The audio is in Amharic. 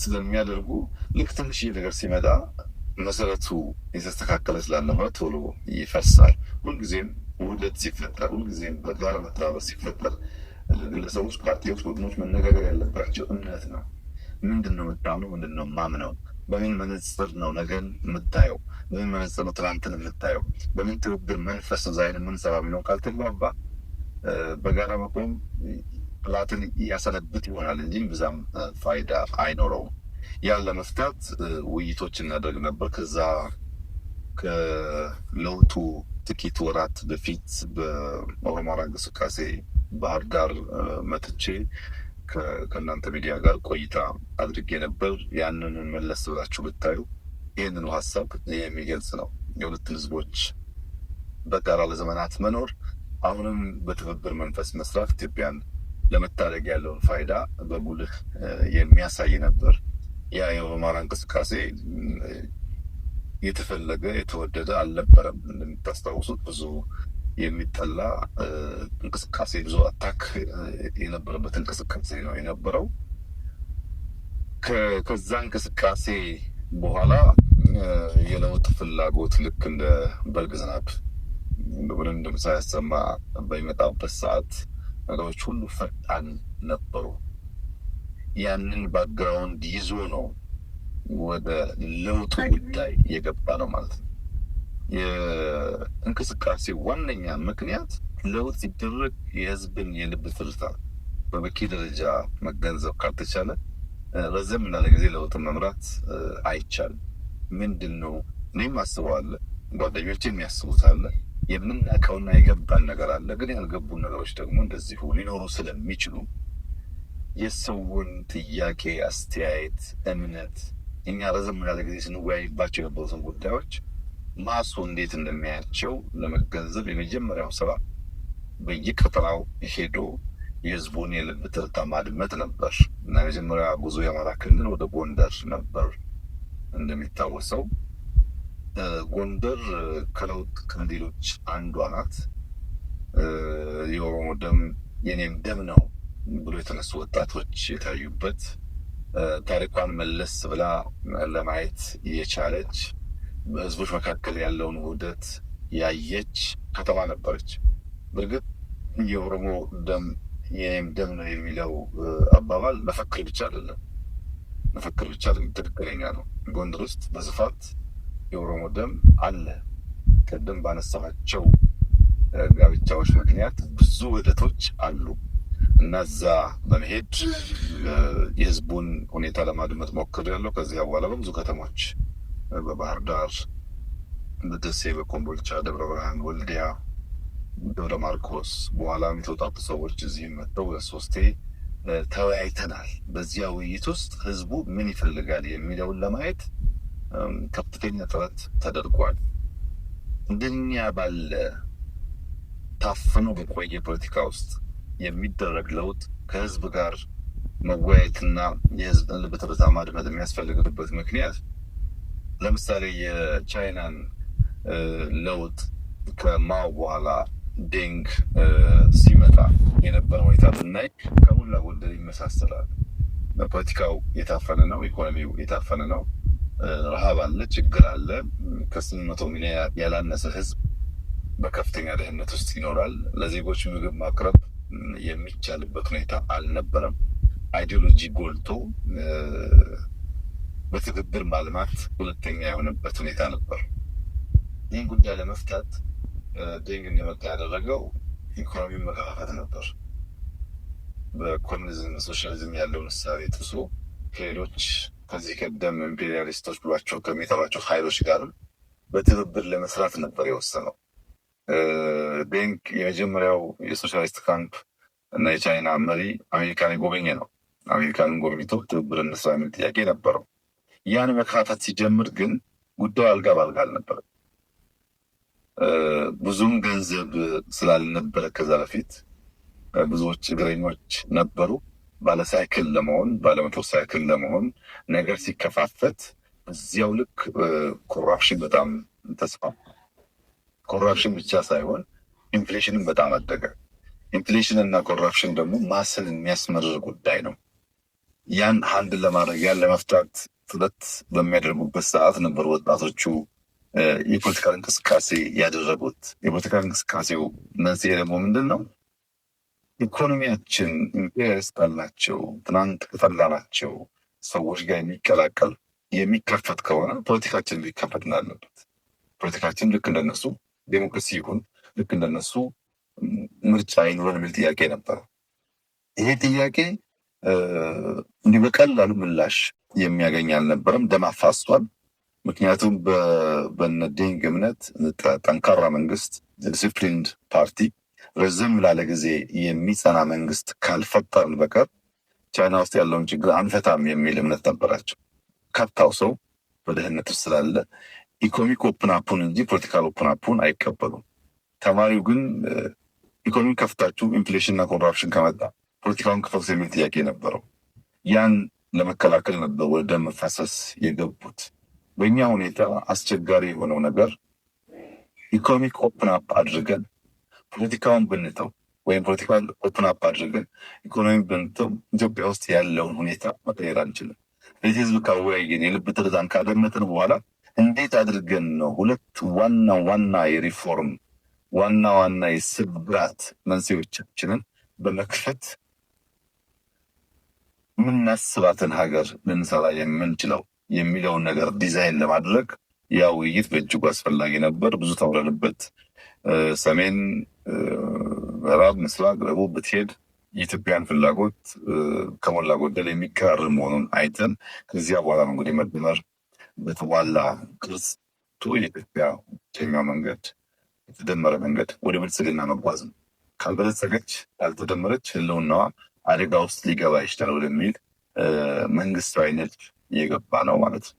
ስለሚያደርጉ ልክ ትንሽ ነገር ሲመጣ መሰረቱ የተስተካከለ ስላለሆነ ቶሎ ይፈርሳል። ሁልጊዜም ውህደት ሲፈጠር፣ ሁልጊዜም በጋራ መተባበር ሲፈጠር ግለሰቦች፣ ፓርቲዎች፣ ቡድኖች መነጋገር ያለባቸው እምነት ነው። ምንድን ነው የምታምነው? ምንድን ነው ማምነው? በምን መነጽር ነው ነገን የምታየው? በምን መነጽር ነው ትናንትን የምታየው? በምን ትብብር መንፈስ ነው ዛሬን የምንሰራ የሚለውን ካልተግባባ በጋራ መቆም ጥላትን እያሰነብት ይሆናል እንጂ ብዛም ፋይዳ አይኖረውም። ያን ለመፍታት ውይይቶች እናደርግ ነበር። ከዛ ከለውጡ ጥቂት ወራት በፊት በኦሮሞ አማራ እንቅስቃሴ ባህር ዳር መጥቼ ከእናንተ ሚዲያ ጋር ቆይታ አድርጌ ነበር። ያንን መለስ ብላችሁ ብታዩ ይህንኑ ሀሳብ የሚገልጽ ነው። የሁለት ህዝቦች በጋራ ለዘመናት መኖር፣ አሁንም በትብብር መንፈስ መስራት ኢትዮጵያን ለመታደግ ያለውን ፋይዳ በጉልህ የሚያሳይ ነበር። ያ የኦሮሞ አማራ እንቅስቃሴ የተፈለገ የተወደደ አልነበረም። እንደምታስታውሱት ብዙ የሚጠላ እንቅስቃሴ፣ ብዙ አታክ የነበረበት እንቅስቃሴ ነው የነበረው። ከዛ እንቅስቃሴ በኋላ የለውጥ ፍላጎት ልክ እንደ በልግ ዝናብ ምንም ድምፅ ሳያሰማ በሚመጣበት ሰዓት ነገሮች ሁሉ ፈጣን ነበሩ። ያንን ባክግራውንድ ይዞ ነው ወደ ለውጡ ጉዳይ የገባ ነው ማለት ነው። የእንቅስቃሴ ዋነኛ ምክንያት ለውጥ ሲደረግ የህዝብን የልብ ትርታ በበቂ ደረጃ መገንዘብ ካልተቻለ ረዘም ላለ ጊዜ ለውጥን መምራት አይቻልም። ምንድን ነው እኔም አስበዋለ፣ ጓደኞች የሚያስቡት አለ፣ የምናውቀውና የገባን ነገር አለ። ግን ያልገቡን ነገሮች ደግሞ እንደዚሁ ሊኖሩ ስለሚችሉ የሰውን ጥያቄ፣ አስተያየት፣ እምነት እኛ ረዘም ያለ ጊዜ ስንወያይባቸው የነበሩትን ጉዳዮች ማሱ እንዴት እንደሚያያቸው ለመገንዘብ የመጀመሪያው ስራ በየቀጠናው ሄዶ የህዝቡን የልብ ትርታ ማድመጥ ነበር እና የመጀመሪያ ጉዞ የአማራ ክልል ወደ ጎንደር ነበር። እንደሚታወሰው ጎንደር ከለውጥ ቀንዲሎች አንዷ ናት። የኦሮሞ ደም የኔም ደም ነው ብሎ የተነሱ ወጣቶች የታዩበት፣ ታሪኳን መለስ ብላ ለማየት የቻለች፣ በህዝቦች መካከል ያለውን ውህደት ያየች ከተማ ነበረች። በእርግጥ የኦሮሞ ደም የኔም ደም ነው የሚለው አባባል መፈክር ብቻ አይደለም። መፈክር ብቻ ትክክለኛ ነው። ጎንደር ውስጥ በስፋት የኦሮሞ ደም አለ። ቀደም ባነሳቸው ጋብቻዎች ምክንያት ብዙ ውህደቶች አሉ እና እዛ በመሄድ የህዝቡን ሁኔታ ለማድመጥ ሞክሬያለሁ። ከዚያ በኋላ በብዙ ከተሞች በባህር ዳር፣ በደሴ፣ በኮምቦልቻ፣ ደብረ ብርሃን፣ ወልዲያ፣ ደብረ ማርቆስ በኋላም የተውጣጡ ሰዎች እዚህም መጥተው ሶስቴ ተወያይተናል። በዚያ ውይይት ውስጥ ህዝቡ ምን ይፈልጋል የሚለውን ለማየት ከፍተኛ ጥረት ተደርጓል። እንደኛ ባለ ታፍኖ በቆየ ፖለቲካ ውስጥ የሚደረግ ለውጥ ከህዝብ ጋር መወያየትና የህዝብን ልብ ትርታ ማድመጥ የሚያስፈልግበት ምክንያት ለምሳሌ የቻይናን ለውጥ ከማኦ በኋላ ዴንግ ሲመጣ የነበረ ሁኔታ ብናይ ከሞላ ጎደል ይመሳሰላል። ፖለቲካው የታፈነ ነው፣ ኢኮኖሚው የታፈነ ነው፣ ረሃብ አለ፣ ችግር አለ። ከ800 ሚሊዮን ያላነሰ ህዝብ በከፍተኛ ድህነት ውስጥ ይኖራል። ለዜጎች ምግብ ማቅረብ የሚቻልበት ሁኔታ አልነበረም። አይዲዮሎጂ ጎልቶ በትብብር ማልማት ሁለተኛ የሆነበት ሁኔታ ነበር። ይህን ጉዳይ ለመፍታት ዴንግ እንዲመጣ ያደረገው ኢኮኖሚውን መከፋፈት ነበር። በኮሚኒዝም ሶሻሊዝም ያለውን እሳቤ ጥሶ ከሌሎች ከዚህ ቀደም ኢምፔሪያሊስቶች ብሏቸው ከሚጠሯቸው ኃይሎች ጋር በትብብር ለመስራት ነበር የወሰነው። ዴንግ የመጀመሪያው የሶሻሊስት ካምፕ እና የቻይና መሪ አሜሪካን የጎበኘ ነው። አሜሪካንን ጎብኝቶ ትብብር እንስራ የሚል ጥያቄ ነበረው። ያን መከፋፈት ሲጀምር ግን ጉዳዩ አልጋ ባልጋ አልነበረም። ብዙም ገንዘብ ስላልነበረ ከዛ በፊት ብዙዎች እግረኞች ነበሩ። ባለሳይክል ለመሆን ባለሞተር ሳይክል ለመሆን ነገር ሲከፋፈት እዚያው ልክ ኮራፕሽን በጣም ተስፋፋ። ኮራፕሽን ብቻ ሳይሆን ኢንፍሌሽንን በጣም አደገ። ኢንፍሌሽን እና ኮራፕሽን ደግሞ ማስን የሚያስመርር ጉዳይ ነው። ያን አንድን ለማድረግ ያን ለመፍታት ጥረት በሚያደርጉበት ሰዓት ነበር ወጣቶቹ የፖለቲካል እንቅስቃሴ ያደረጉት። የፖለቲካል እንቅስቃሴው መንስኤ ደግሞ ምንድን ነው? ኢኮኖሚያችን ኢምፔሪያሊስት ካላቸው ትናንት ከጠላናቸው ሰዎች ጋር የሚከፈት ከሆነ ፖለቲካችን ሊከፈት እንዳለበት፣ ፖለቲካችን ልክ እንደነሱ ዴሞክራሲ ይሁን፣ ልክ እንደነሱ ምርጫ ይኑረን የሚል ጥያቄ ነበረ። ይሄ ጥያቄ እንዲህ በቀላሉ ምላሽ የሚያገኝ አልነበረም። ደም አፋሷል። ምክንያቱም በነ ዴንግ እምነት ጠንካራ መንግስት፣ ዲሲፕሊንድ ፓርቲ፣ ረዘም ላለ ጊዜ የሚጸና መንግስት ካልፈጠርን በቀር ቻይና ውስጥ ያለውን ችግር አንፈታም የሚል እምነት ነበራቸው። ከታው ሰው በድህነት ውስጥ ስላለ ኢኮኖሚክ ኦፕን አፑን እንጂ ፖለቲካል ኦፕን አፑን አይቀበሉም። ተማሪው ግን ኢኮኖሚ ከፍታችሁ ኢንፍሌሽንና ኮራፕሽን ከመጣ ፖለቲካውን ክፈቱ የሚል ጥያቄ ነበረው። ያን ለመከላከል ነበር ወደ ደም መፋሰስ የገቡት። በእኛ ሁኔታ አስቸጋሪ የሆነው ነገር ኢኮኖሚክ ኦፕን አፕ አድርገን ፖለቲካውን ብንተው ወይም ፖለቲካል ኦፕን አፕ አድርገን ኢኮኖሚ ብንተው ኢትዮጵያ ውስጥ ያለውን ሁኔታ መቀየር አንችልም። ለዚህ ህዝብ ካወያየን የልብ ትርታን ካደመጥን በኋላ እንዴት አድርገን ነው ሁለት ዋና የሪፎርም ዋና የስብራት መንስኤዎቻችንን በመክፈት የምናስባትን ሀገር ልንሰራ የምንችለው የሚለውን ነገር ዲዛይን ለማድረግ ያ ውይይት በእጅጉ አስፈላጊ ነበር። ብዙ ተምረንበት ሰሜን፣ ምዕራብ፣ ምስራቅ፣ ደቡብ ብትሄድ የኢትዮጵያን ፍላጎት ከሞላ ጎደል የሚቀራረብ መሆኑን አይተን ከዚያ በኋላ ነው እንግዲህ መደመር በተሟላ ቅርጽ የኢትዮጵያ ብቸኛው መንገድ የተደመረ መንገድ ወደ ብልጽግና መጓዝ ነው። ካልበለጸገች ካልተደመረች ህልውናዋ አደጋ ውስጥ ሊገባ ይችላል ወደሚል መንግስታዊ ንድፍ እየገባ ነው ማለት ነው።